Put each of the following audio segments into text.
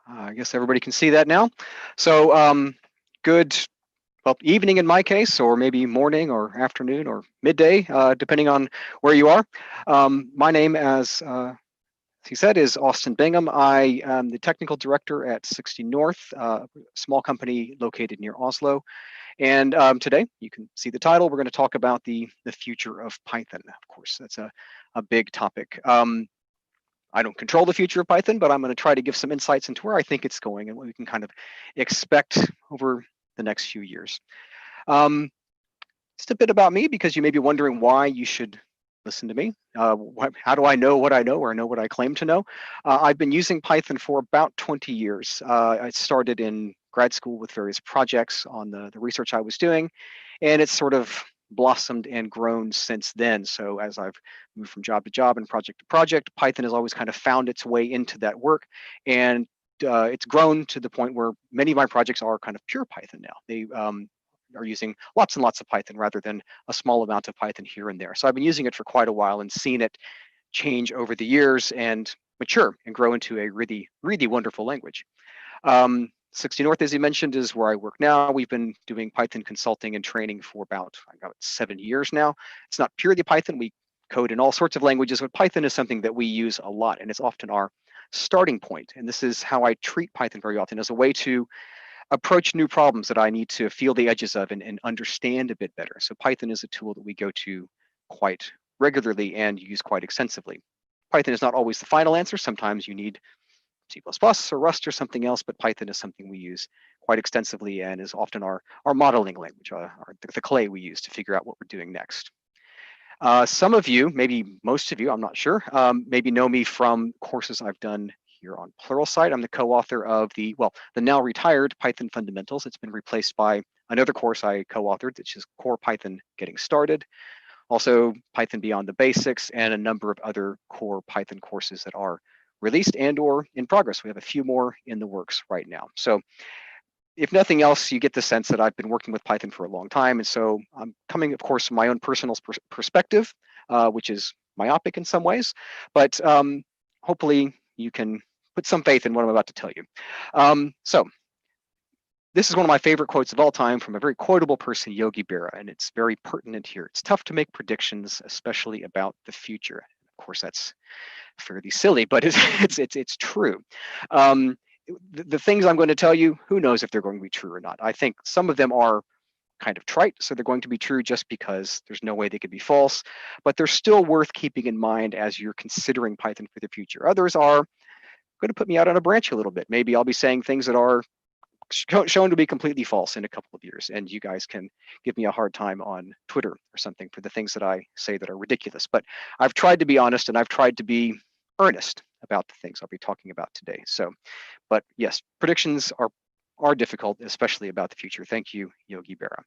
I guess everybody can see that now. So good, well, evening in my case, or maybe morning or afternoon or midday, depending on where you are. My name, as he said, is Austin Bingham. I am the technical director at 60 North, a small company located near Oslo. And today, you can see the title, we're going to talk about the future of Python. Of course, that's a big topic. I don't control the future of Python, but I'm going to try to give some insights into where I think it's going and what we can kind of expect over the next few years. Just a bit about me, because you may be wondering why you should listen to me. How do I know what I know, or know what I claim to know? I've been using Python for about 20 years. I started in grad school with various projects on the research I was doing, and it's sort of blossomed and grown since then. So as I've moved from job to job and project to project, Python has always kind of found its way into that work, and it's grown to the point where many of my projects are kind of pure Python now. They are using lots and lots of Python rather than a small amount of Python here and there. So I've been using it for quite a while and seen it change over the years and mature and grow into a really, really wonderful language. 60 North, as you mentioned, is where I work now. We've been doing Python consulting and training for about 7 years now. It's not purely Python. We code in all sorts of languages, but Python is something that we use a lot, and it's often our starting point. And this is how I treat Python very often, as a way to approach new problems that I need to feel the edges of and understand a bit better. So Python is a tool that we go to quite regularly and use quite extensively. Python is not always the final answer. Sometimes you need C++ or Rust or something else, but Python is something we use quite extensively and is often our modeling language, the clay we use to figure out what we're doing next. Some of you, maybe most of you, I'm not sure, maybe know me from courses I've done here on Pluralsight. I'm the co-author of the now retired Python Fundamentals. It's been replaced by another course I co-authored, which is Core Python Getting Started. Also Python Beyond the Basics, and a number of other core Python courses that are released and or in progress. We have a few more in the works right now. So if nothing else, you get the sense that I've been working with Python for a long time. And so I'm coming, of course, from my own personal perspective, which is myopic in some ways, but hopefully you can put some faith in what I'm about to tell you. So this is one of my favorite quotes of all time from a very quotable person, Yogi Berra, and it's very pertinent here. It's tough to make predictions, especially about the future. Of course, that's fairly silly, but it's true. The things I'm going to tell you, who knows if they're going to be true or not. I think some of them are kind of trite, so they're going to be true just because there's no way they could be false, but they're still worth keeping in mind as you're considering Python for the future. Others are going to put me out on a branch a little bit. Maybe I'll be saying things that are shown to be completely false in a couple of years, and you guys can give me a hard time on Twitter or something for the things that I say that are ridiculous. But I've tried to be honest, and I've tried to be earnest about the things I'll be talking about today. So, but yes, predictions are difficult, especially about the future. Thank you, Yogi Berra.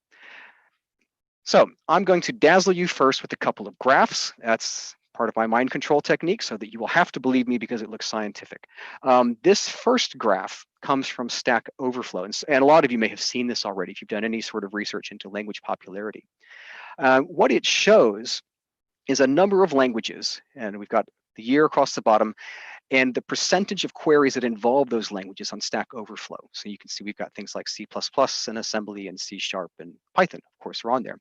So I'm going to dazzle you first with a couple of graphs. That's part of my mind control technique, so that you will have to believe me because it looks scientific. This first graph comes from Stack Overflow, and a lot of you may have seen this already if you've done any sort of research into language popularity. What it shows is a number of languages, and we've got the year across the bottom, and the percentage of queries that involve those languages on Stack Overflow. So you can see we've got things like C++ and assembly and C# and Python, of course, are on there.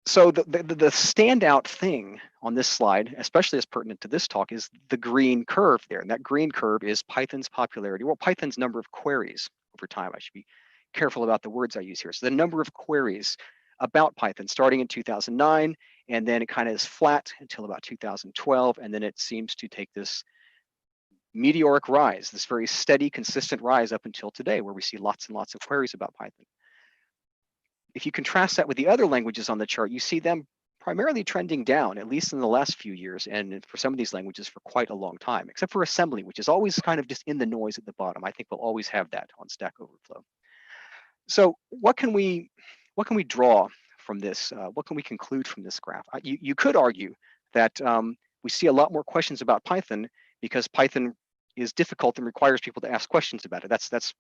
So the standout thing on this slide, especially as pertinent to this talk, is the green curve there. And that green curve is Python's popularity, well, Python's number of queries over time. I should be careful about the words I use here. So the number of queries about Python starting in 2009, and then it kind of is flat until about 2012, and then it seems to take this meteoric rise, this very steady, consistent rise up until today, where we see lots and lots of queries about Python. If you contrast that with the other languages on the chart, you see them primarily trending down, at least in the last few years, and for some of these languages for quite a long time, except for assembly, which is always kind of just in the noise at the bottom. I think we'll always have that on Stack Overflow. So what can we draw from this? What can we conclude from this graph? You could argue that we see a lot more questions about Python because Python is difficult and requires people to ask questions about it. That's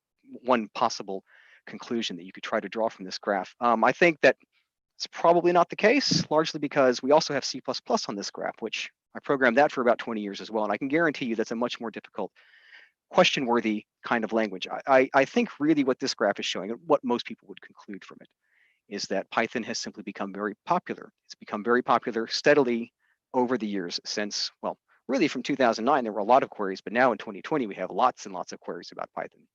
one possible conclusion that you could try to draw from this graph. I think that it's probably not the case, largely because we also have C++ on this graph, which I programmed that for about 20 years as well. And I can guarantee you that's a much more difficult question-worthy kind of language. I think really what this graph is showing, and what most people would conclude from it, is that Python has simply become very popular. It's become very popular steadily over the years since, well, really from 2009, there were a lot of queries, but now in 2020, we have lots and lots of queries about Python.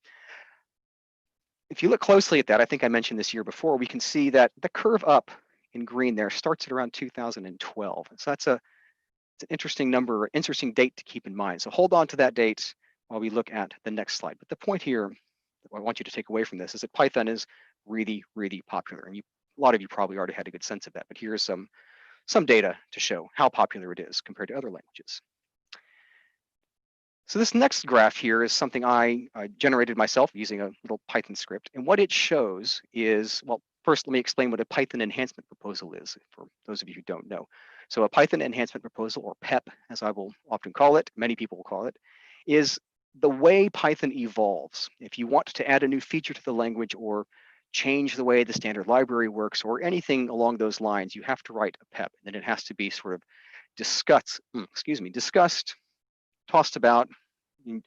If you look closely at that, I think I mentioned this year before, we can see that the curve up in green there starts at around 2012. So it's an interesting number, interesting date to keep in mind. So hold on to that date while we look at the next slide. But the point here, what I want you to take away from this, is that Python is really, really popular. And a lot of you probably already had a good sense of that, but here's some data to show how popular it is compared to other languages. So this next graph here is something I generated myself using a little Python script. And what it shows is, well, first let me explain what a Python enhancement proposal is for those of you who don't know. So a Python enhancement proposal, or PEP, as I will often call it, many people will call it, is the way Python evolves. If you want to add a new feature to the language or change the way the standard library works or anything along those lines, you have to write a PEP, and then it has to be sort of discussed, tossed about,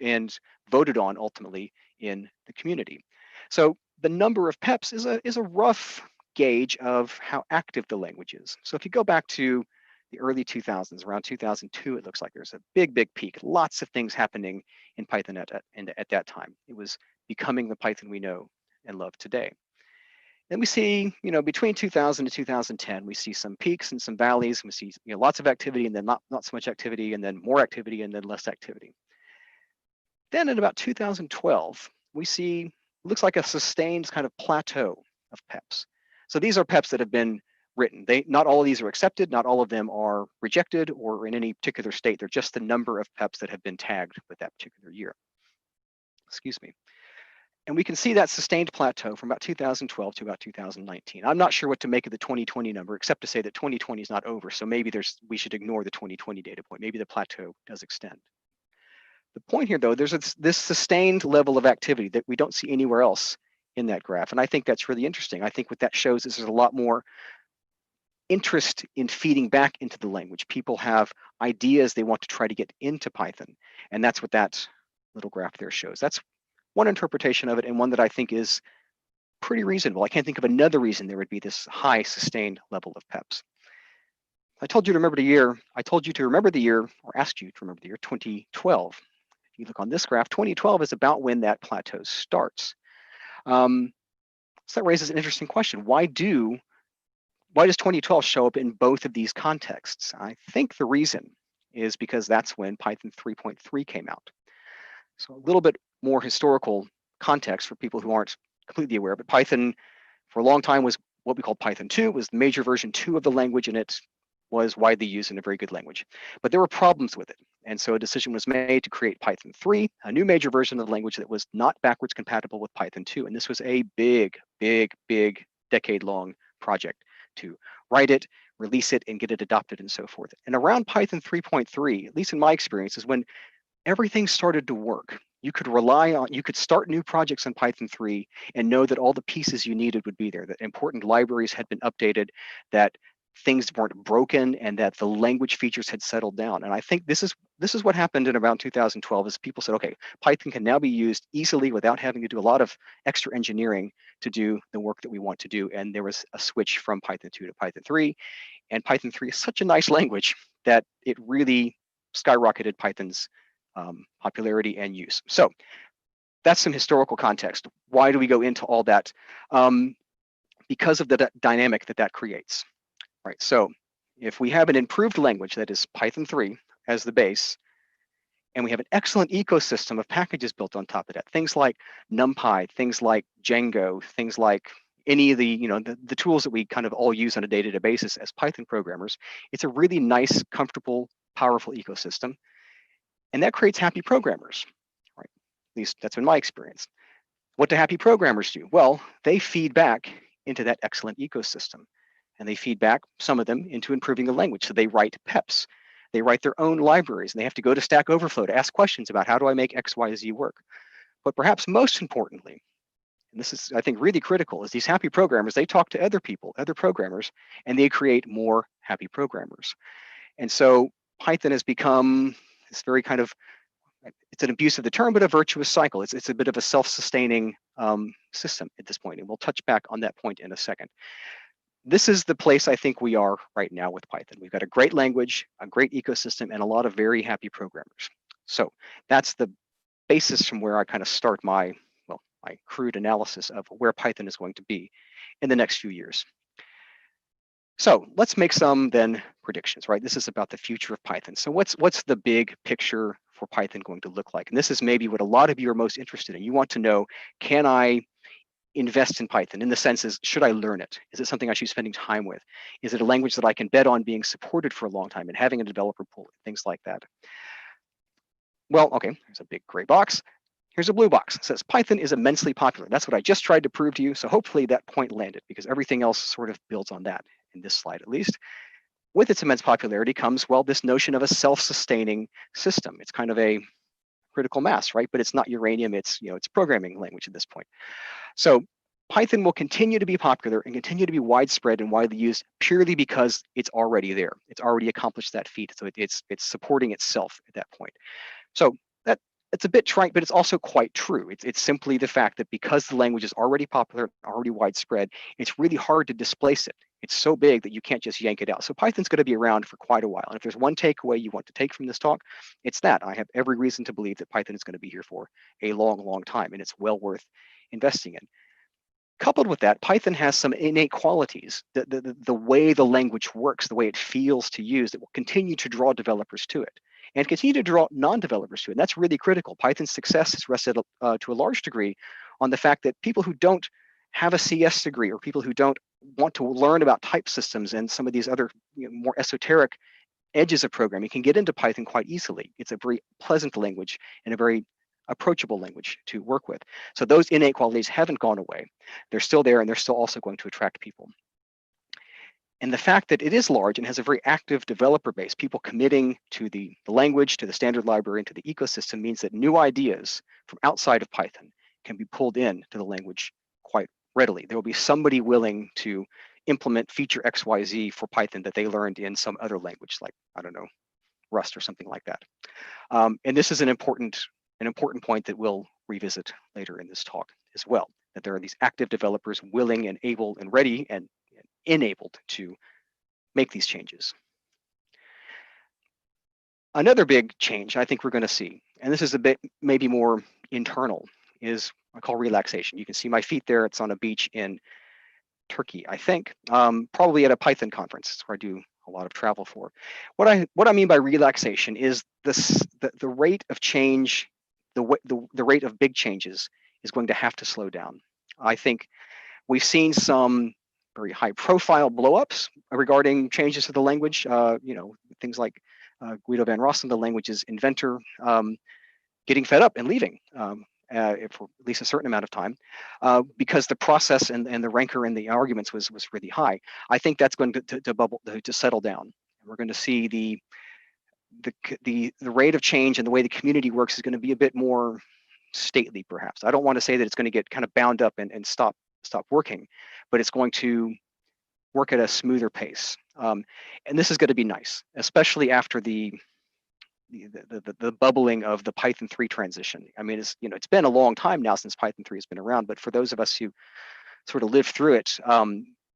and voted on ultimately in the community. So the number of PEPs is a rough gauge of how active the language is. So if you go back to the early 2000s, around 2002, it looks like there's a big peak, lots of things happening in Python at that time. It was becoming the Python we know and love today. Then we see, between 2000 to 2010, we see some peaks and some valleys. We see lots of activity, and then not so much activity, and then more activity, and then less activity. Then in about 2012, we see, looks like a sustained kind of plateau of PEPs. So these are PEPs that have been written. Not all of these are accepted, not all of them are rejected or in any particular state. They're just the number of PEPs that have been tagged with that particular year. Excuse me. And we can see that sustained plateau from about 2012 to about 2019. I'm not sure what to make of the 2020 number, except to say that 2020 is not over. So maybe we should ignore the 2020 data point. Maybe the plateau does extend. The point here, though, there's this sustained level of activity that we don't see anywhere else in that graph. And I think that's really interesting. I think what that shows is there's a lot more interest in feeding back into the language. People have ideas they want to try to get into Python. And that's what that little graph there shows. That's one interpretation of it, and one that I think is pretty reasonable. I can't think of another reason there would be this high sustained level of PEPs. I told you to remember the year. I told you to remember the year, or asked you to remember the year 2012. If you look on this graph, 2012 is about when that plateau starts. So that raises an interesting question. Why does 2012 show up in both of these contexts? I think the reason is because that's when Python 3.3 came out. So a little bit more historical context for people who aren't completely aware, but Python for a long time was what we called Python 2. It was the major version 2 of the language, and it was widely used in a very good language. But there were problems with it. And so a decision was made to create Python 3, a new major version of the language that was not backwards compatible with Python 2. And this was a big decade-long project to write it, release it, and get it adopted and so forth. And around Python 3.3, at least in my experience, is when everything started to work. You could start new projects in Python 3 and know that all the pieces you needed would be there, that important libraries had been updated, that things weren't broken, and that the language features had settled down. And I think this is what happened in around 2012, is people said, okay, Python can now be used easily without having to do a lot of extra engineering to do the work that we want to do. And there was a switch from Python 2 to Python 3. And Python 3 is such a nice language that it really skyrocketed Python's popularity and use. So that's some historical context. Why do we go into all that? Because of the dynamic that creates. Right, so if we have an improved language that is Python 3 as the base, and we have an excellent ecosystem of packages built on top of that, things like NumPy, things like Django, things like any of the, the tools that we kind of all use on a day-to-day basis as Python programmers, it's a really nice, comfortable, powerful ecosystem. And that creates happy programmers, right? At least that's been my experience. What do happy programmers do? Well, they feed back into that excellent ecosystem. And they feed back, some of them, into improving the language. So they write PEPs. They write their own libraries, and they have to go to Stack Overflow to ask questions about how do I make X, Y, Z work. But perhaps most importantly, and this is, I think, really critical, is these happy programmers, they talk to other people, other programmers, and they create more happy programmers. And so Python has become this very kind of it's an abuse of the term, but a virtuous cycle. It's a bit of a self-sustaining system at this point, and we'll touch back on that point in a second. This is the place I think we are right now with Python. We've got a great language, a great ecosystem, and a lot of very happy programmers. So that's the basis from where I kind of start my crude analysis of where Python is going to be in the next few years. So let's make some then predictions, right? This is about the future of Python. So what's the big picture for Python going to look like? And this is maybe what a lot of you are most interested in. You want to know, can I invest in Python? In the sense is, should I learn it? Is it something I should be spending time with? Is it a language that I can bet on being supported for a long time and having a developer pool, things like that? Well, okay, there's a big gray box. Here's a blue box. It says Python is immensely popular. That's what I just tried to prove to you. So hopefully that point landed, because everything else sort of builds on that in this slide, at least. With its immense popularity comes, well, this notion of a self-sustaining system. It's kind of a critical mass, right? But it's not uranium. It's it's programming language at this point. So Python will continue to be popular and continue to be widespread and widely used purely because it's already there. It's already accomplished that feat. So it's supporting itself at that point. So it's a bit trite, but it's also quite true. It's simply the fact that because the language is already popular, already widespread, it's really hard to displace it. It's so big that you can't just yank it out. So Python's going to be around for quite a while. And if there's one takeaway you want to take from this talk, it's that. I have every reason to believe that Python is going to be here for a long, long time, and it's well worth investing in. Coupled with that, Python has some innate qualities, the way the language works, the way it feels to use, that will continue to draw developers to it and continue to draw non-developers to it. And that's really critical. Python's success is rested to a large degree on the fact that people who don't have a CS degree, or people who don't want to learn about type systems and some of these other more esoteric edges of programming, can get into Python quite easily. It's a very pleasant language and a very approachable language to work with. So those innate qualities haven't gone away. They're still there, and they're still also going to attract people. And the fact that it is large and has a very active developer base, people committing to the language, to the standard library, and to the ecosystem, means that new ideas from outside of Python can be pulled in to the language quite readily. There will be somebody willing to implement feature XYZ for Python that they learned in some other language, like, I don't know, Rust or something like that. And this is an important point that we'll revisit later in this talk as well, that there are these active developers willing and able and ready and enabled to make these changes. Another big change I think we're going to see, and this is a bit maybe more internal, is I call relaxation. You can see my feet there. It's on a beach in Turkey, I think, probably at a Python conference. It's where I do a lot of travel for. What I mean by relaxation is the rate of change, the rate of big changes is going to have to slow down. I think we've seen some very high-profile blowups regarding changes to the language. Things like Guido van Rossum, the language's inventor, getting fed up and leaving for at least a certain amount of time, because the process and the rancor and the arguments was really high. I think that's going to settle down. We're going to see the rate of change and the way the community works is going to be a bit more stately, perhaps. I don't want to say that it's going to get kind of bound up and stop working, but it's going to work at a smoother pace. And this is going to be nice, especially after the bubbling of the Python 3 transition. I mean, it's been a long time now since Python 3 has been around, but for those of us who sort of lived through it,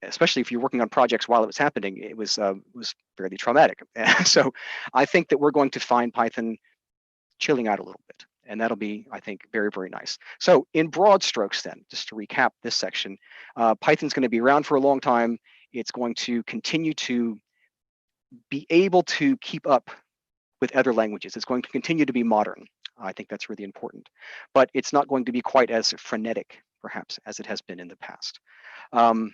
especially if you're working on projects while it was happening, it was fairly traumatic. So I think that we're going to find Python chilling out a little bit, and that'll be, I think, very, very nice. So in broad strokes then, just to recap this section, Python's going to be around for a long time. It's going to continue to be able to keep up with other languages. It's going to continue to be modern. I think that's really important, but it's not going to be quite as frenetic, perhaps, as it has been in the past.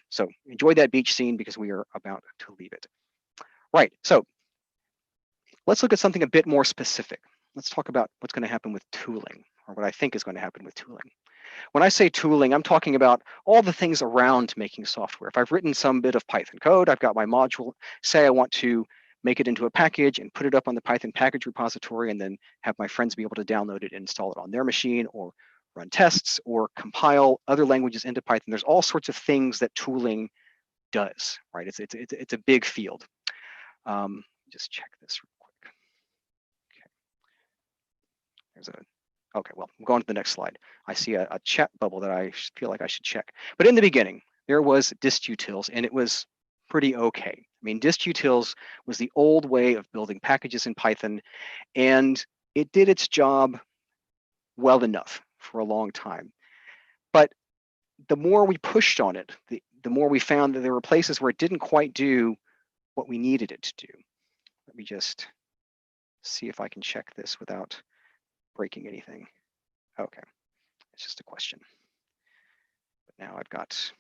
So enjoy that beach scene, because we are about to leave it. Right, so let's look at something a bit more specific. Let's talk about what's going to happen with tooling, or what I think is going to happen with tooling. When I say tooling, I'm talking about all the things around making software. If I've written some bit of Python code, I've got my module, say I want to make it into a package and put it up on the Python package repository, and then have my friends be able to download it and install it on their machine, or run tests, or compile other languages into Python. There's all sorts of things that tooling does, right? It's a big field. Just check this real quick. Okay. Okay, well, I'm going to the next slide. I see a chat bubble that I feel like I should check. But in the beginning, there was distutils, and it was pretty okay. I mean, distutils was the old way of building packages in Python, and it did its job well enough for a long time. But the more we pushed on it, the more we found that there were places where it didn't quite do what we needed it to do. Let me just see if I can check this without breaking anything. Okay, it's just a question. But now I've got,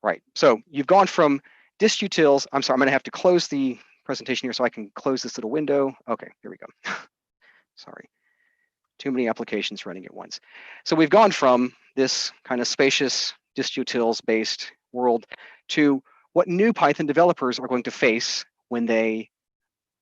right. So you've gone from distutils. I'm sorry, I'm gonna have to close the presentation here so I can close this little window. Okay, here we go. Sorry, too many applications running at once. So we've gone from this kind of spacious distutils based world to what new Python developers are going to face when they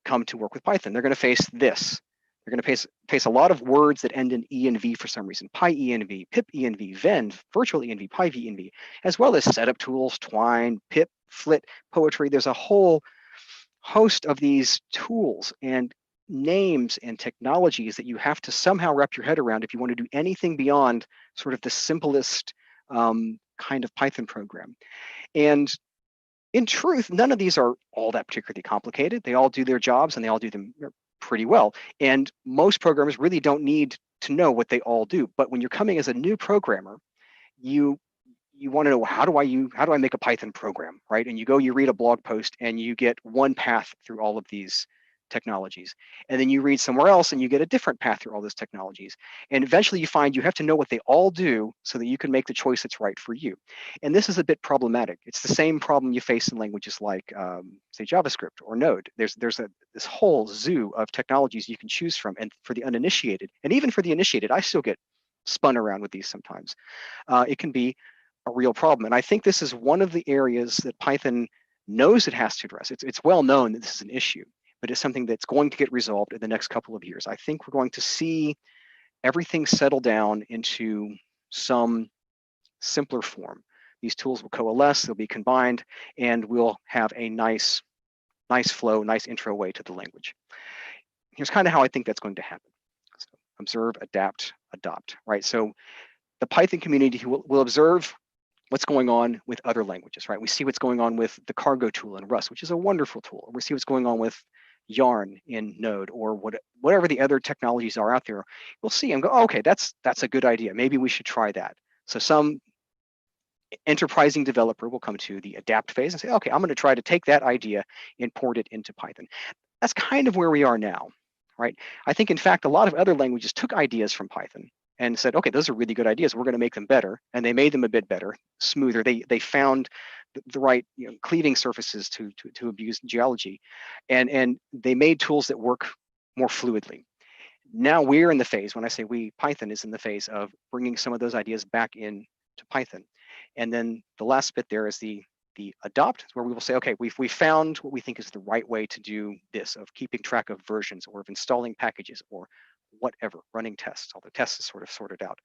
come to work with Python. They're going to face this. They're going to face a lot of words that end in env for some reason. PyEnv, pipenv, vend, virtual env, pyvenv, as well as setup tools, twine, pip, flit, poetry. There's a whole host of these tools and names and technologies that you have to somehow wrap your head around if you want to do anything beyond sort of the simplest kind of Python program. And in truth, none of these are all that particularly complicated. They all do their jobs and they all do them pretty well. And most programmers really don't need to know what they all do. But when you're coming as a new programmer, you want to know, how do I make a Python program, right? And you read a blog post and you get one path through all of these technologies. And then you read somewhere else and you get a different path through all those technologies. And eventually you find you have to know what they all do so that you can make the choice that's right for you. And this is a bit problematic. It's the same problem you face in languages like, say, JavaScript or Node. There's this whole zoo of technologies you can choose from. And for the uninitiated, and even for the initiated, I still get spun around with these sometimes. It can be a real problem. And I think this is one of the areas that Python knows it has to address. It's well known that this is an issue, but it's something that's going to get resolved in the next couple of years. I think we're going to see everything settle down into some simpler form. These tools will coalesce, they'll be combined, and we'll have a nice flow, nice intro way to the language. Here's kind of how I think that's going to happen. So observe, adapt, adopt, right? So the Python community will observe what's going on with other languages, right? We see what's going on with the cargo tool in Rust, which is a wonderful tool. We see what's going on with Yarn in Node, or whatever the other technologies are out there. We'll see and go, oh, okay, that's a good idea. Maybe we should try that. So some enterprising developer will come to the adapt phase and say, okay, I'm going to try to take that idea and port it into Python. That's kind of where we are now, right? I think, in fact, a lot of other languages took ideas from Python and said, okay, those are really good ideas. We're going to make them better. And they made them a bit better, smoother. They found the right cleaving surfaces to abuse geology. And they made tools that work more fluidly. Now we're in the phase, when I say we, Python is in the phase of bringing some of those ideas back into Python. And then the last bit there is the adopt, where we will say, okay, we found what we think is the right way to do this, of keeping track of versions or of installing packages or whatever, running tests, although tests is sort of sorted out.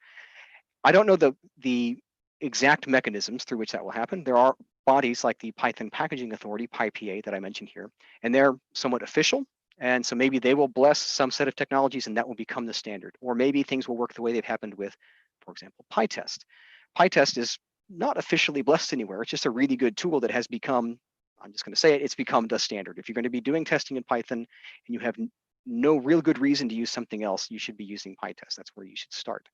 I don't know the exact mechanisms through which that will happen. There are bodies like the Python Packaging Authority, PyPA, that I mentioned here, and they're somewhat official. And so maybe they will bless some set of technologies and that will become the standard. Or maybe things will work the way they've happened with, for example, PyTest. PyTest is not officially blessed anywhere. It's just a really good tool that has become, I'm just going to say it, it's become the standard. If you're going to be doing testing in Python and you have no real good reason to use something else, you should be using PyTest. That's where you should start.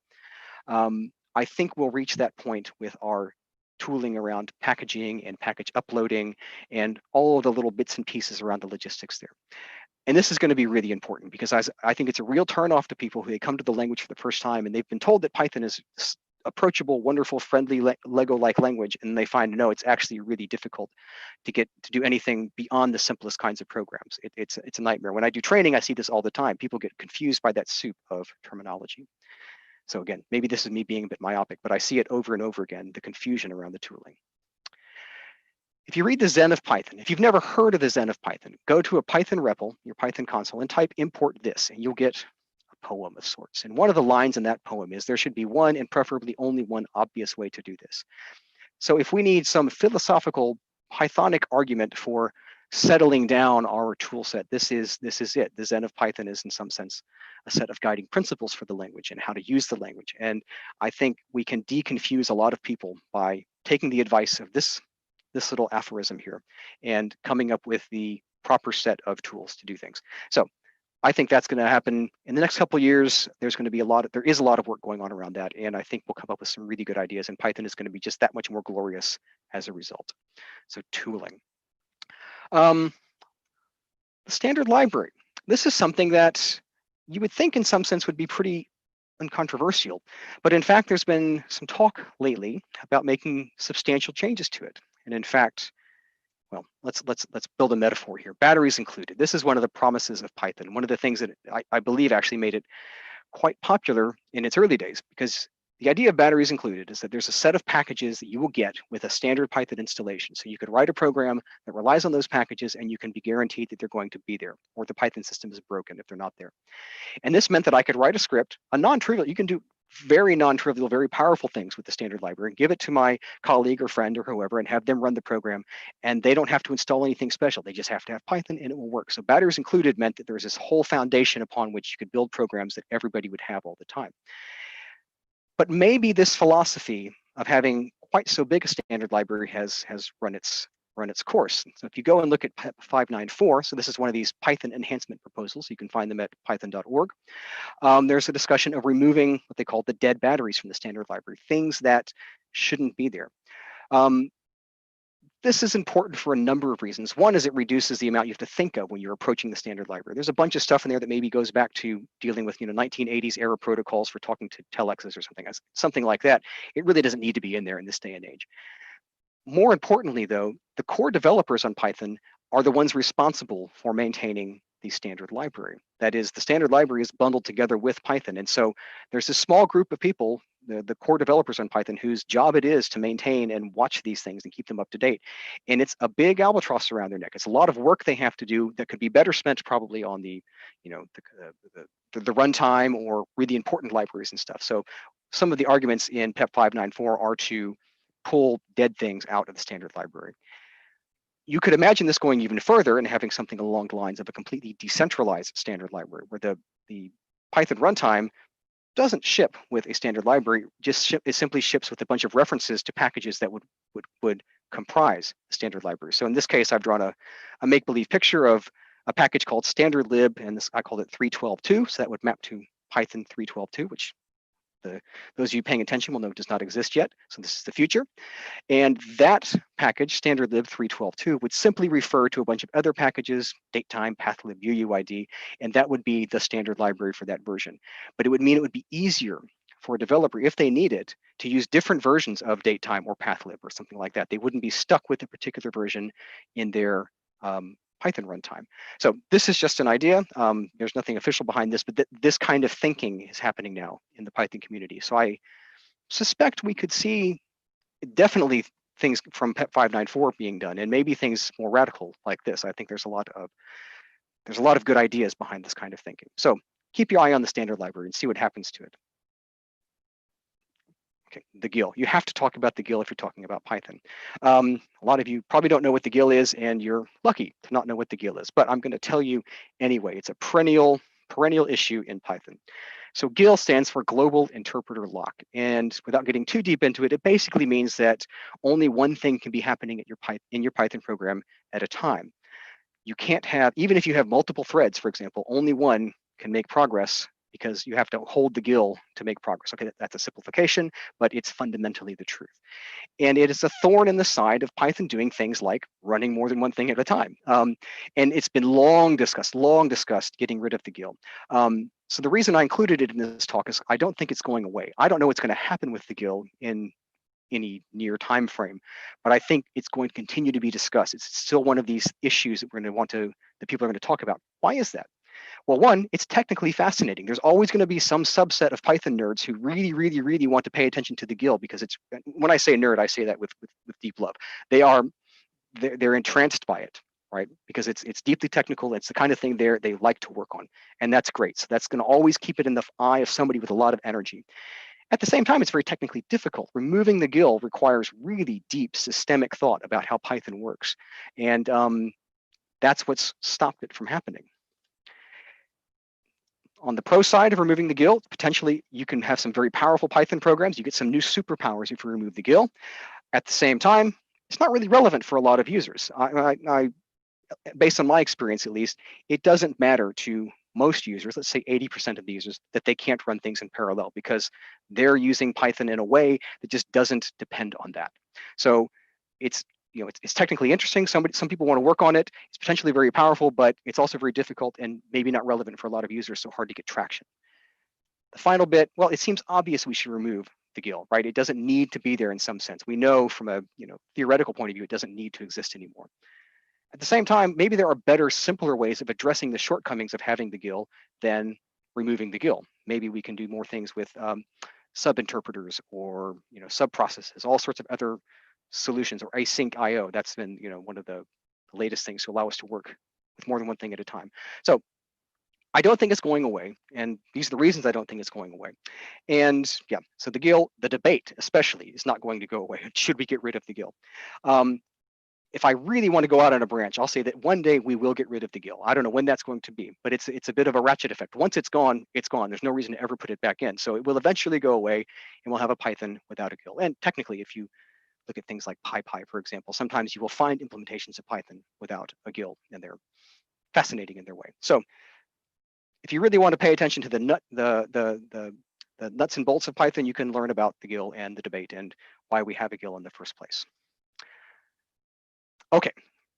I think we'll reach that point with our tooling around packaging and package uploading and all of the little bits and pieces around the logistics there. And this is going to be really important because I think it's a real turnoff to people who they come to the language for the first time and they've been told that Python is approachable, wonderful, friendly, Lego-like language, and they find, no, it's actually really difficult to do anything beyond the simplest kinds of programs. It's a nightmare. When I do training, I see this all the time. People get confused by that soup of terminology. So again, maybe this is me being a bit myopic, but I see it over and over again, the confusion around the tooling. If you read the Zen of Python, if you've never heard of the Zen of Python, go to a Python REPL, your Python console, and type import this, and you'll get poem of sorts. And one of the lines in that poem is there should be one and preferably only one obvious way to do this. So if we need some philosophical Pythonic argument for settling down our tool set. This is it. The Zen of Python is, in some sense, a set of guiding principles for the language and how to use the language. And I think we can deconfuse a lot of people by taking the advice of this little aphorism here and coming up with the proper set of tools to do things. So I think that's going to happen in the next couple of years. There is a lot of work going on around that, and I think we'll come up with some really good ideas, and Python is going to be just that much more glorious as a result. So tooling. The standard library. This is something that you would think in some sense would be pretty uncontroversial, but in fact, there's been some talk lately about making substantial changes to it. And in fact, well, let's build a metaphor here. Batteries included. This is one of the promises of Python. One of the things that I believe actually made it quite popular in its early days, because the idea of batteries included is that there's a set of packages that you will get with a standard Python installation. So you could write a program that relies on those packages, and you can be guaranteed that they're going to be there, or the Python system is broken if they're not there. And this meant that I could write a script, a non-trivial, you can do very non-trivial, very powerful things with the standard library, give it to my colleague or friend or whoever and have them run the program, and they don't have to install anything special. They just have to have Python and it will work. So batteries included meant that there's this whole foundation upon which you could build programs that everybody would have all the time. But maybe this philosophy of having quite so big a standard library has run its course. So if you go and look at PEP 594, so this is one of these Python enhancement proposals, you can find them at python.org. There's a discussion of removing what they call the dead batteries from the standard library, things that shouldn't be there. This is important for a number of reasons. One is it reduces the amount you have to think of when you're approaching the standard library. There's a bunch of stuff in there that maybe goes back to dealing with 1980s era protocols for talking to telexes or something like that. It really doesn't need to be in there in this day and age. More importantly, though, the core developers on Python are the ones responsible for maintaining the standard library. That is, the standard library is bundled together with Python. And so there's a small group of people, the core developers on Python, whose job it is to maintain and watch these things and keep them up to date. And it's a big albatross around their neck. It's a lot of work they have to do that could be better spent probably on the runtime or really important libraries and stuff. So some of the arguments in PEP 594 are to pull dead things out of the standard library. You could imagine this going even further and having something along the lines of a completely decentralized standard library, where the Python runtime doesn't ship with a standard library, it simply ships with a bunch of references to packages that would comprise the standard library. So in this case, I've drawn a make-believe picture of a package called standard lib, and I called it 3.12.2, so that would map to Python 3.12.2, which those of you paying attention will know does not exist yet. So this is the future. And that package, standard lib 3.12.2, would simply refer to a bunch of other packages, datetime, pathlib, UUID, and that would be the standard library for that version. But it would mean it would be easier for a developer, if they need it, to use different versions of datetime or pathlib or something like that. They wouldn't be stuck with a particular version in their Python runtime. So this is just an idea. There's nothing official behind this, but this kind of thinking is happening now in the Python community. So I suspect we could see definitely things from PEP 594 being done, and maybe things more radical like this. I think there's a lot of good ideas behind this kind of thinking. So keep your eye on the standard library and see what happens to it. Okay, the GIL. You have to talk about the GIL if you're talking about Python. A lot of you probably don't know what the GIL is, and you're lucky to not know what the GIL is, but I'm going to tell you anyway. It's a perennial issue in Python. So GIL stands for Global Interpreter Lock, and without getting too deep into it, it basically means that only one thing can be happening in your Python program at a time. You can't have, even if you have multiple threads, for example, only one can make progress, because you have to hold the GIL to make progress. Okay, that's a simplification, but it's fundamentally the truth. And it is a thorn in the side of Python doing things like running more than one thing at a time. And it's been long discussed, getting rid of the GIL. So the reason I included it in this talk is I don't think it's going away. I don't know what's going to happen with the GIL in any near time frame, but I think it's going to continue to be discussed. It's still one of these issues that that people are going to talk about. Why is that? Well, one, it's technically fascinating. There's always going to be some subset of Python nerds who really, really, really want to pay attention to the GIL, because it's, when I say nerd, I say that with deep love. They're entranced by it, right? Because it's deeply technical. It's the kind of thing they like to work on, and that's great. So that's going to always keep it in the eye of somebody with a lot of energy. At the same time, it's very technically difficult. Removing the GIL requires really deep systemic thought about how Python works, and That's what's stopped it from happening. On the pro side of removing the GIL, potentially you can have some very powerful Python programs. You get some new superpowers if you remove the GIL. At the same time, it's not really relevant for a lot of users. Based on my experience at least, it doesn't matter to most users, let's say 80% of the users, that they can't run things in parallel because they're using Python in a way that just doesn't depend on that. So it's technically interesting. Some people want to work on it. It's potentially very powerful, but it's also very difficult and maybe not relevant for a lot of users, so hard to get traction. The final bit, well, it seems obvious we should remove the GIL, right? It doesn't need to be there in some sense. We know from a theoretical point of view, it doesn't need to exist anymore. At the same time, maybe there are better, simpler ways of addressing the shortcomings of having the GIL than removing the GIL. Maybe we can do more things with sub-interpreters or sub-processes, all sorts of other solutions, or async IO. That's been one of the latest things to allow us to work with more than one thing at a time. So I don't think it's going away, and these are the reasons I don't think it's going away. And yeah, so the GIL, the debate especially, is not going to go away. Should we get rid of the GIL? If I really want to go out on a branch, I'll say that one day we will get rid of the GIL. I don't know when that's going to be, but it's a bit of a ratchet effect. Once it's gone, it's gone. There's no reason to ever put it back in. So it will eventually go away, and we'll have a Python without a GIL. And technically, if you look at things like PyPy, for example, sometimes you will find implementations of Python without a GIL, and they're fascinating in their way. So if you really want to pay attention to the nuts and bolts of Python, you can learn about the GIL and the debate and why we have a GIL in the first place. Okay,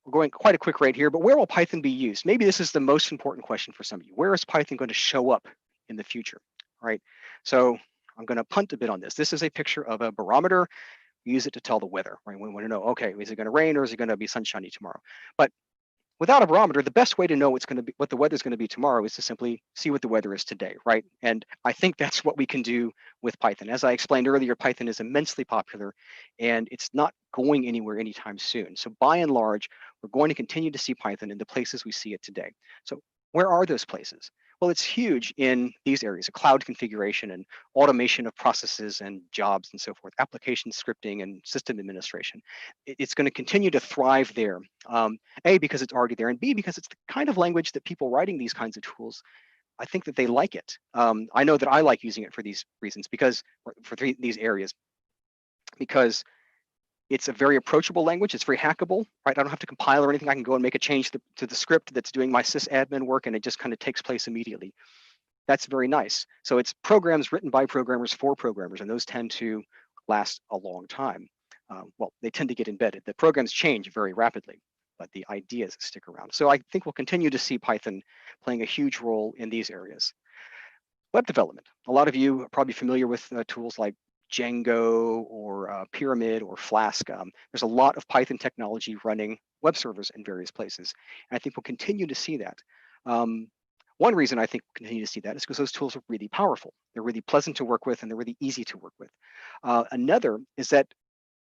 we're going quite a quick rate here, but where will Python be used? Maybe this is the most important question for some of you. Where is Python going to show up in the future? All right, so I'm going to punt a bit on this. This is a picture of a barometer. We use it to tell the weather, right? We want to know, okay, is it going to rain or is it going to be sunshiny tomorrow? But without a barometer, the best way to know what the weather is going to be tomorrow is to simply see what the weather is today, right? And I think that's what we can do with Python. As I explained earlier, Python is immensely popular, and it's not going anywhere anytime soon. So by and large, we're going to continue to see Python in the places we see it today. So where are those places? Well, it's huge in these areas of cloud configuration and automation of processes and jobs and so forth, application scripting and system administration. It's going to continue to thrive there. A, because it's already there, and B, because it's the kind of language that people writing these kinds of tools, I think that they like it. I know that I like using it for these reasons, these areas, because it's a very approachable language. It's very hackable, right? I don't have to compile or anything. I can go and make a change to the script that's doing my sysadmin work, and it just kind of takes place immediately. That's very nice. So it's programs written by programmers for programmers, and those tend to last a long time. Well, they tend to get embedded. The programs change very rapidly, but the ideas stick around. So I think we'll continue to see Python playing a huge role in these areas. Web development. A lot of you are probably familiar with tools like Django or Pyramid or Flask. There's a lot of Python technology running web servers in various places. And I think we'll continue to see that. One reason I think we'll continue to see that is because those tools are really powerful. They're really pleasant to work with, and they're really easy to work with. Another is that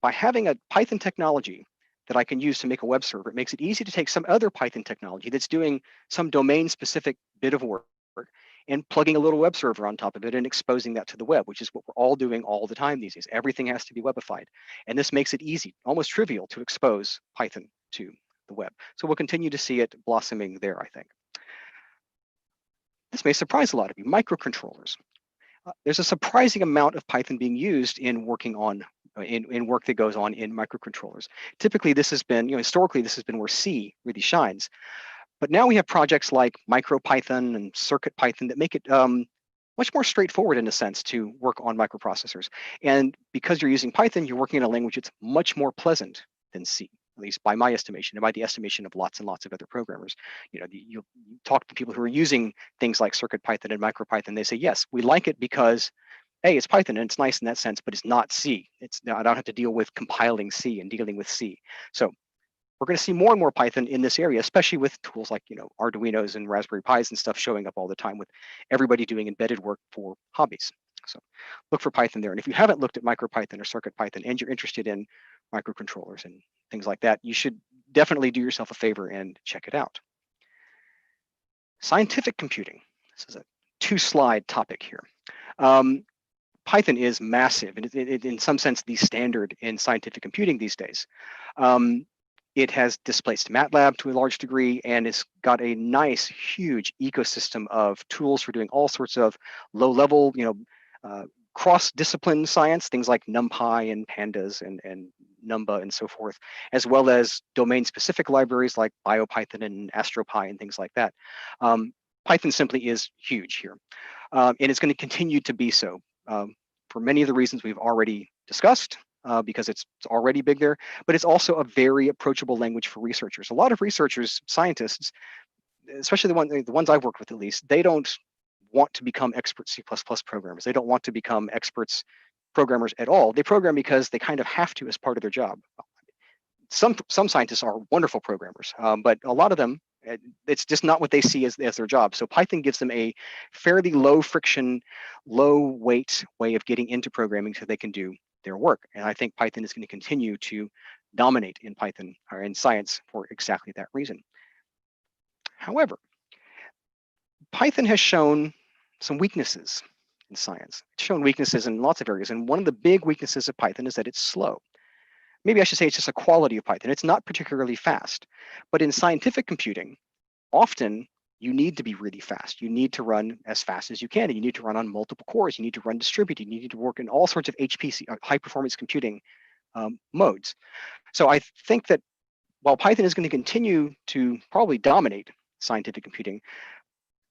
by having a Python technology that I can use to make a web server, it makes it easy to take some other Python technology that's doing some domain-specific bit of work and plugging a little web server on top of it and exposing that to the web, which is what we're all doing all the time these days. Everything has to be webified. And this makes it easy, almost trivial, to expose Python to the web. So we'll continue to see it blossoming there, I think. This may surprise a lot of you, microcontrollers. There's a surprising amount of Python being used in working on, in work that goes on in microcontrollers. Typically, this has been, historically, this has been where C really shines. But now we have projects like MicroPython and CircuitPython that make it much more straightforward in a sense to work on microprocessors. And because you're using Python, you're working in a language that's much more pleasant than C, at least by my estimation, and by the estimation of lots and lots of other programmers. You talk to people who are using things like CircuitPython and MicroPython, they say, yes, we like it because A, it's Python and it's nice in that sense, but it's not C. I don't have to deal with compiling C and dealing with C. So we're going to see more and more Python in this area, especially with tools like Arduinos and Raspberry Pis and stuff showing up all the time, with everybody doing embedded work for hobbies. So look for Python there. And if you haven't looked at MicroPython or CircuitPython and you're interested in microcontrollers and things like that, you should definitely do yourself a favor and check it out. Scientific computing. This is a 2-slide topic here. Python is massive, and in some sense the standard in scientific computing these days. It has displaced MATLAB to a large degree, and it's got a nice, huge ecosystem of tools for doing all sorts of low-level, cross-discipline science, things like NumPy and Pandas and Numba and so forth, as well as domain-specific libraries like BioPython and AstroPy and things like that. Python simply is huge here, and it's going to continue to be so for many of the reasons we've already discussed. Because it's already big there, but it's also a very approachable language for researchers. A lot of researchers, scientists, especially the ones I've worked with at least, they don't want to become expert C++ programmers. They don't want to become experts programmers at all. They program because they kind of have to as part of their job. Some scientists are wonderful programmers, but a lot of them, it's just not what they see as their job. So Python gives them a fairly low friction, low weight way of getting into programming so they can do their work. And I think Python is going to continue to dominate in Python or in science for exactly that reason. However, Python has shown some weaknesses in science. It's shown weaknesses in lots of areas. And one of the big weaknesses of Python is that it's slow. Maybe I should say it's just a quality of Python. It's not particularly fast. But in scientific computing, often you need to be really fast. You need to run as fast as you can. And you need to run on multiple cores. You need to run distributed. You need to work in all sorts of HPC, high performance computing modes. So I think that while Python is going to continue to probably dominate scientific computing,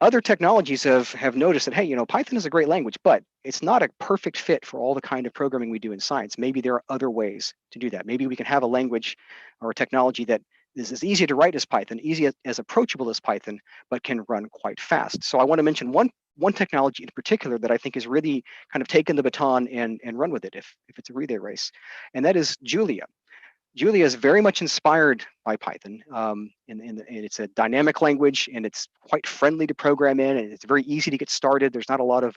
other technologies have noticed that, hey, Python is a great language, but it's not a perfect fit for all the kind of programming we do in science. Maybe there are other ways to do that. Maybe we can have a language or a technology that is as easy to write as Python, as approachable as Python, but can run quite fast. So I want to mention one technology in particular that I think has really kind of taken the baton and run with it if it's a relay race, and that is Julia. Julia is very much inspired by Python, and it's a dynamic language, and it's quite friendly to program in, and it's very easy to get started. There's not a lot of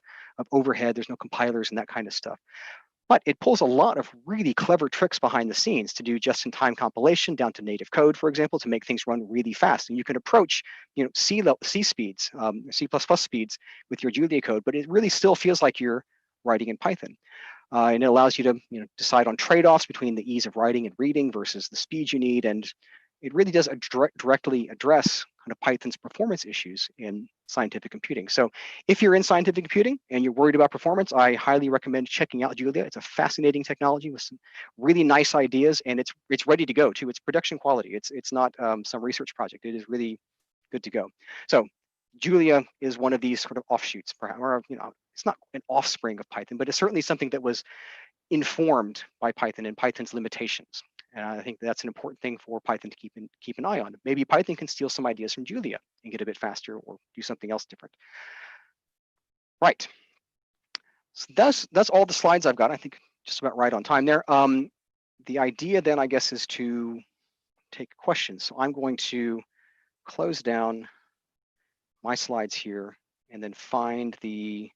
overhead. There's no compilers and that kind of stuff. But it pulls a lot of really clever tricks behind the scenes to do just-in-time compilation down to native code, for example, to make things run really fast. And you can approach, C speeds, C++ speeds with your Julia code, but it really still feels like you're writing in Python. And it allows you to decide on trade-offs between the ease of writing and reading versus the speed you need. And it really does directly address kind of Python's performance issues in scientific computing. So if you're in scientific computing and you're worried about performance, I highly recommend checking out Julia. It's a fascinating technology with some really nice ideas, and it's ready to go too. It's production quality. It's not some research project. It is really good to go. So Julia is one of these sort of offshoots, perhaps, or it's not an offspring of Python, but it's certainly something that was informed by Python and Python's limitations. And I think that's an important thing for Python to keep an eye on. Maybe Python can steal some ideas from Julia and get a bit faster or do something else different. Right. So that's all the slides I've got. I think just about right on time there. The idea then, I guess, is to take questions. So I'm going to close down my slides here and then find the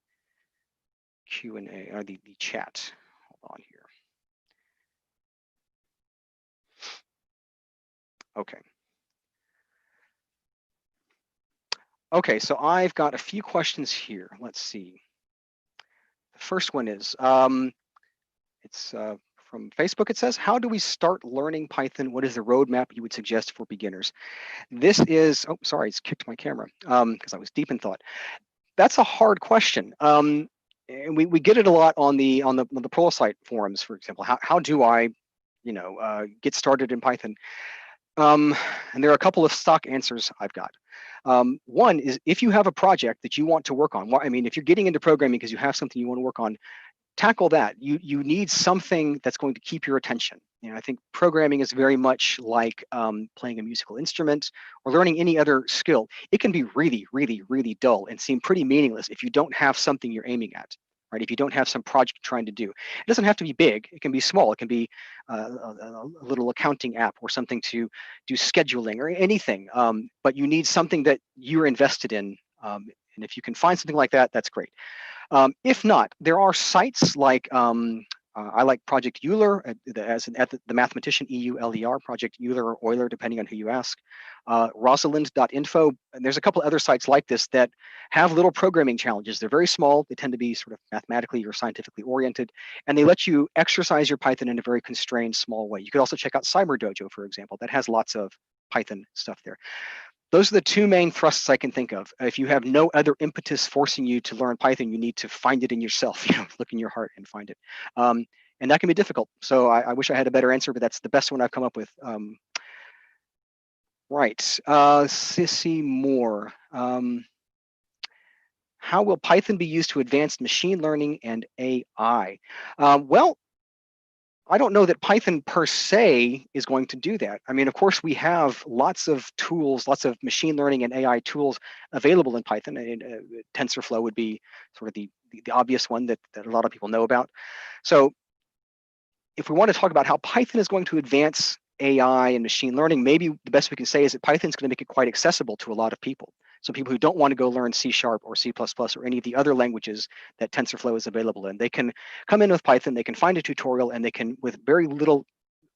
Q&A or the chat. Hold on here. Okay. Okay, so I've got a few questions here. Let's see. The first one is, it's from Facebook. It says, how do we start learning Python? What is the roadmap you would suggest for beginners? This is, oh, sorry, it's kicked my camera because I was deep in thought. That's a hard question. And we get it a lot on the Pluralsight forums, for example. How do I, get started in Python? And there are a couple of stock answers I've got. One is, if you have a project that you want to work on, I mean, if you're getting into programming because you have something you want to work on, tackle that. You need something that's going to keep your attention. I think programming is very much like playing a musical instrument or learning any other skill. It can be really, really, really dull and seem pretty meaningless if you don't have something you're aiming at. Right? If you don't have some project you're trying to do, it doesn't have to be big. It can be small. It can be a little accounting app or something to do scheduling or anything. But you need something that you're invested in. And if you can find something like that, that's great. If not, there are sites like I like Project Euler the mathematician, EULER, Project Euler or Euler, depending on who you ask. Rosalind.info, and there's a couple other sites like this that have little programming challenges. They're very small. They tend to be sort of mathematically or scientifically oriented, and they let you exercise your Python in a very constrained, small way. You could also check out CyberDojo, for example. That has lots of Python stuff there. Those are the two main thrusts I can think of. If you have no other impetus forcing you to learn Python, you need to find it in yourself. Look in your heart and find it. And that can be difficult. So I wish I had a better answer, but that's the best one I've come up with. Right, Sissy Moore. How will Python be used to advance machine learning and AI? Well, I don't know that Python per se is going to do that. I mean, of course, we have lots of tools, lots of machine learning and AI tools available in Python. And TensorFlow would be sort of the obvious one that a lot of people know about. So if we want to talk about how Python is going to advance AI and machine learning, maybe the best we can say is that Python's going to make it quite accessible to a lot of people. So people who don't want to go learn C# or C++ or any of the other languages that TensorFlow is available in, they can come in with Python, they can find a tutorial, and they can, with very little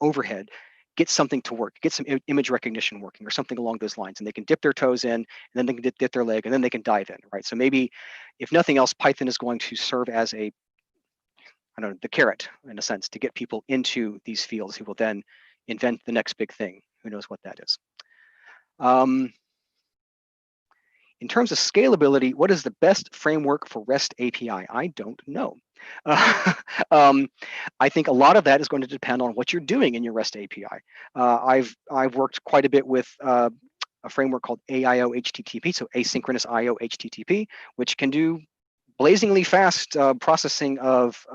overhead, get something to work, get some image recognition working or something along those lines. And they can dip their toes in, and then they can dip their leg, and then they can dive in, right? So maybe, if nothing else, Python is going to serve as a, I don't know, the carrot, in a sense, to get people into these fields who will then invent the next big thing. Who knows what that is? In terms of scalability, what is the best framework for REST API? I don't know. I think a lot of that is going to depend on what you're doing in your REST API. I've worked quite a bit with a framework called AIO HTTP, so asynchronous IO HTTP, which can do blazingly fast processing of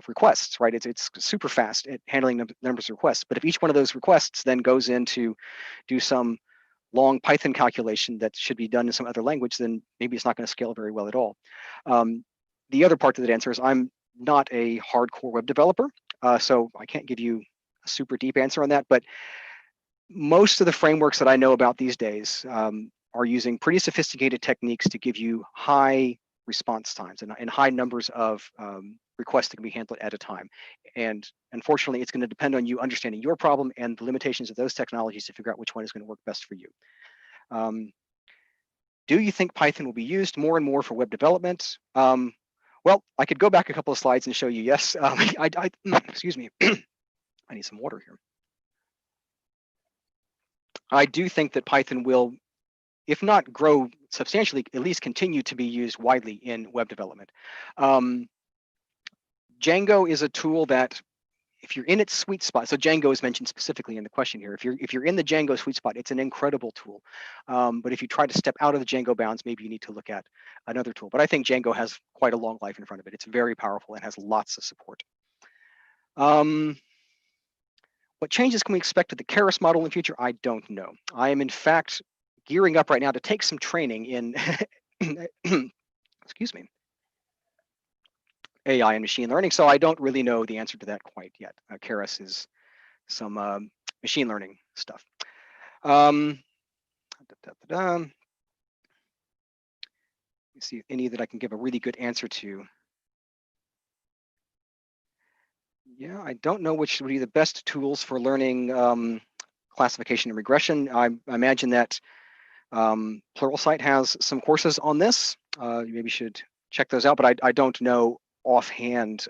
requests, right? It's super fast at handling the numbers of requests. But if each one of those requests then goes in to do some long Python calculation that should be done in some other language, then maybe it's not going to scale very well at all. The other part of that answer is I'm not a hardcore web developer, so I can't give you a super deep answer on that. But most of the frameworks that I know about these days are using pretty sophisticated techniques to give you high response times and high numbers of requests that can be handled at a time. And unfortunately, it's going to depend on you understanding your problem and the limitations of those technologies to figure out which one is going to work best for you. Do you think Python will be used more and more for web development? Well, I could go back a couple of slides and show you yes. Excuse me, I need some water here. I do think that Python will, if not grow substantially, at least continue to be used widely in web development. Django is a tool that, if you're in its sweet spot, so Django is mentioned specifically in the question here. If you're in the Django sweet spot, it's an incredible tool. But if you try to step out of the Django bounds, maybe you need to look at another tool. But I think Django has quite a long life in front of it. It's very powerful and has lots of support. What changes can we expect to the Keras model in the future? I don't know. I am in fact gearing up right now to take some training in excuse me, AI and machine learning. So I don't really know the answer to that quite yet. Keras is some machine learning stuff. Let me see any that I can give a really good answer to. Yeah, I don't know which would be the best tools for learning classification and regression. I imagine that Pluralsight has some courses on this. You maybe should check those out, but I don't know offhand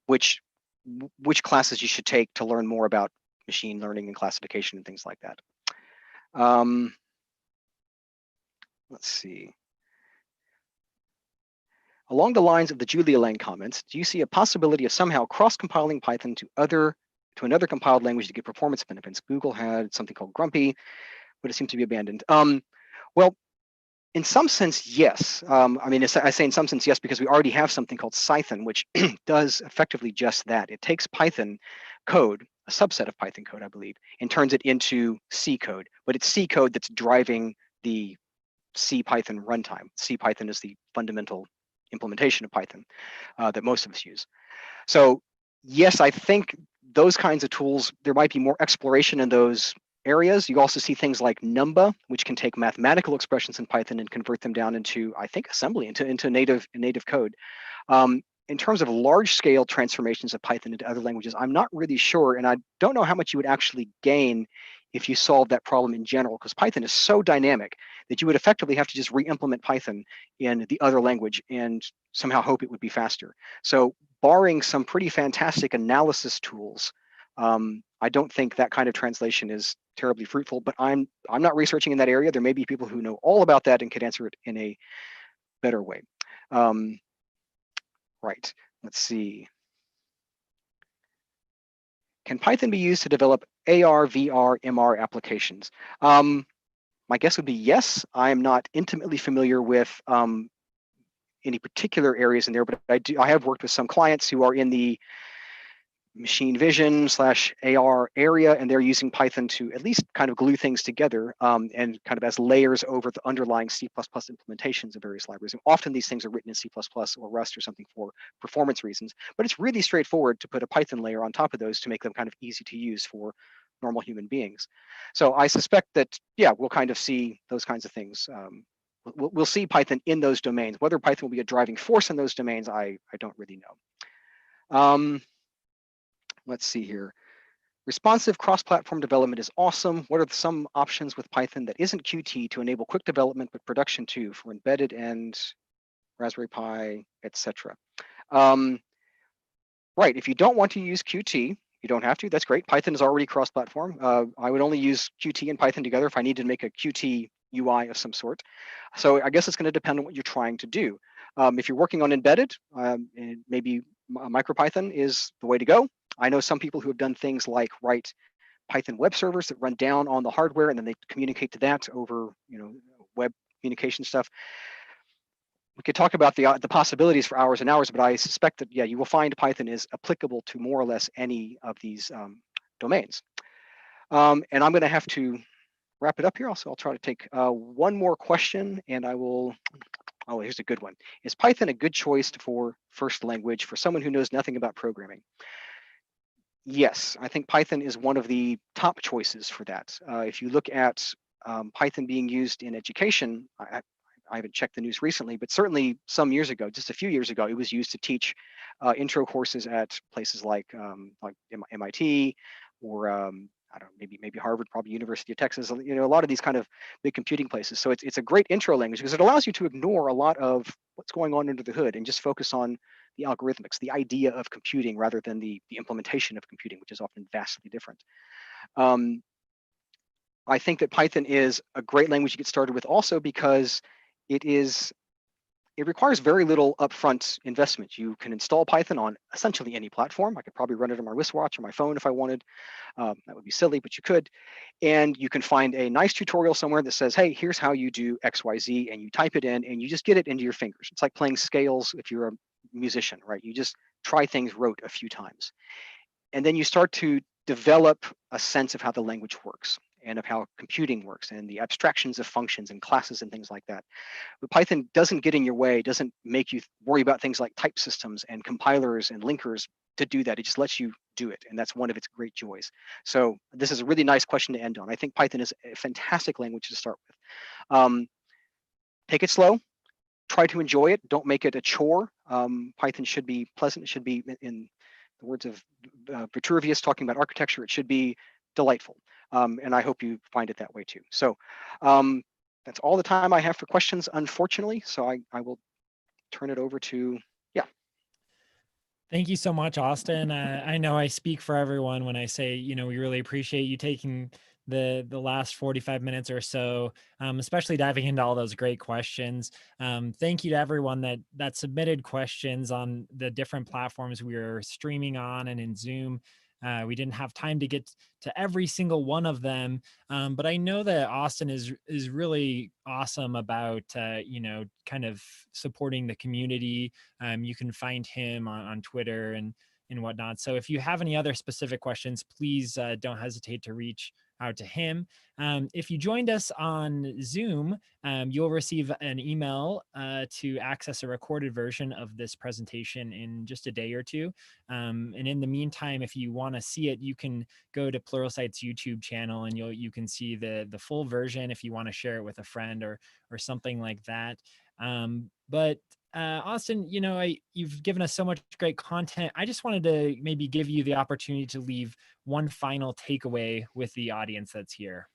which classes you should take to learn more about machine learning and classification and things like that. Let's see. Along the lines of the Julia Lang comments, do you see a possibility of somehow cross-compiling Python to another compiled language to get performance benefits? Google had something called Grumpy, but it seemed to be abandoned. Well, in some sense, yes. I mean, I say in some sense, yes, because we already have something called Python, which does effectively just that. It takes Python code, a subset of Python code, I believe, and turns it into C code. But it's C code that's driving the C Python runtime. C Python is the fundamental implementation of Python that most of us use. So yes, I think those kinds of tools, there might be more exploration in those areas. You also see things like Numba, which can take mathematical expressions in Python and convert them down into, I think, assembly, into native code. in terms of large-scale transformations of Python into other languages, I'm not really sure, and I don't know how much you would actually gain if you solve that problem in general, because Python is so dynamic that you would effectively have to just re-implement Python in the other language and somehow hope it would be faster. So barring some pretty fantastic analysis tools, I don't think that kind of translation is terribly fruitful, but I'm not researching in that area. There may be people who know all about that and could answer it in a better way. Right, let's see. Can Python be used to develop AR, VR, MR applications? My guess would be yes. I am not intimately familiar with any particular areas in there, but I have worked with some clients who are in the machine vision / AR area, and they're using Python to at least kind of glue things together and kind of as layers over the underlying C++ implementations of various libraries. And often these things are written in C++ or Rust or something for performance reasons, but it's really straightforward to put a Python layer on top of those to make them kind of easy to use for normal human beings. So I suspect that, yeah, we'll kind of see those kinds of things. We'll see Python in those domains. Whether Python will be a driving force in those domains, I don't really know. Let's see here. Responsive cross-platform development is awesome. What are some options with Python that isn't Qt to enable quick development but production too for embedded and Raspberry Pi, etc.? Right, if you don't want to use Qt, you don't have to. That's great. Python is already cross-platform. I would only use Qt and Python together if I need to make a Qt UI of some sort. So I guess it's going to depend on what you're trying to do. If you're working on embedded, maybe MicroPython is the way to go. I know some people who have done things like write Python web servers that run down on the hardware, and then they communicate to that over, web communication stuff. We could talk about the possibilities for hours and hours, but I suspect that, yeah, you will find Python is applicable to more or less any of these domains. And I'm going to have to wrap it up here. Also, I'll try to take one more question, and I will. Oh, here's a good one. Is Python a good choice for first language for someone who knows nothing about programming? Yes, I think Python is one of the top choices for that. If you look at Python being used in education, I haven't checked the news recently, but certainly some years ago, just a few years ago, it was used to teach intro courses at places like MIT or I don't know, maybe Harvard, probably University of Texas. A lot of these kind of big computing places. So it's a great intro language because it allows you to ignore a lot of what's going on under the hood and just focus on the algorithmics, the idea of computing rather than the implementation of computing, which is often vastly different. I think that Python is a great language to get started with also because it requires very little upfront investment. You can install Python on essentially any platform. I could probably run it on my wristwatch or my phone if I wanted. That would be silly, but you could. And you can find a nice tutorial somewhere that says, hey, here's how you do XYZ, and you type it in and you just get it into your fingers. It's like playing scales if you're a musician, right? You just try things rote a few times. And then you start to develop a sense of how the language works and of how computing works and the abstractions of functions and classes and things like that. But Python doesn't get in your way, doesn't make you worry about things like type systems and compilers and linkers to do that. It just lets you do it. And that's one of its great joys. So this is a really nice question to end on. I think Python is a fantastic language to start with. Take it slow, try to enjoy it. Don't make it a chore. Python should be pleasant. It should be, in the words of Vitruvius talking about architecture, it should be delightful. And I hope you find it that way too. So that's all the time I have for questions, unfortunately. So I will turn it over to, yeah. Thank you so much, Austin. I know I speak for everyone when I say, we really appreciate you taking the last 45 minutes or so, especially diving into all those great questions. Thank you to everyone that submitted questions on the different platforms we were streaming on and in Zoom. We didn't have time to get to every single one of them, but I know that Austin is really awesome about kind of supporting the community. You can find him on Twitter and whatnot. So if you have any other specific questions, please don't hesitate to reach out to him. If you joined us on Zoom, you'll receive an email to access a recorded version of this presentation in just a day or two. And in the meantime, if you want to see it, you can go to Pluralsight's YouTube channel and you can see the full version if you want to share it with a friend or something like that. But Austin, you've given us so much great content. I just wanted to maybe give you the opportunity to leave one final takeaway with the audience that's here.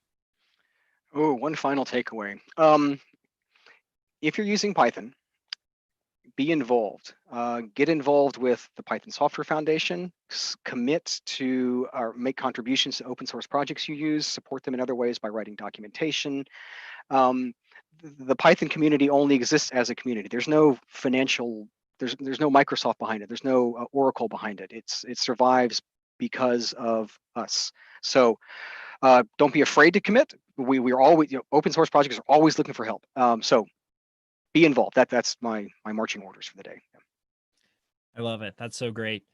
Oh, one final takeaway. If you're using Python, be involved. Get involved with the Python Software Foundation. Commit to or make contributions to open source projects you use. Support them in other ways by writing documentation. The Python community only exists as a community. There's no financial. There's no Microsoft behind it. There's no Oracle behind it. It survives because of us. So don't be afraid to commit. We're always, open source projects are always looking for help. So be involved. That's my marching orders for the day. I love it. That's so great.